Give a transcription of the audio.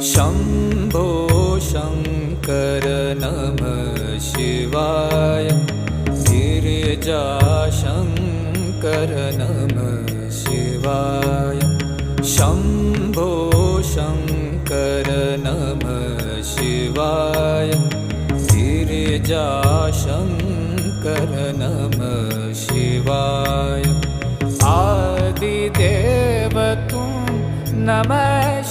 शम्भो शङ्कर नमः शिवाय। गिरिजाशङ्कर नमः शिवाय। शम्भो शङ्कर नमः शिवाय। गिरिजाशङ्कर नमः शिवाय। आदिदेव तुम नमः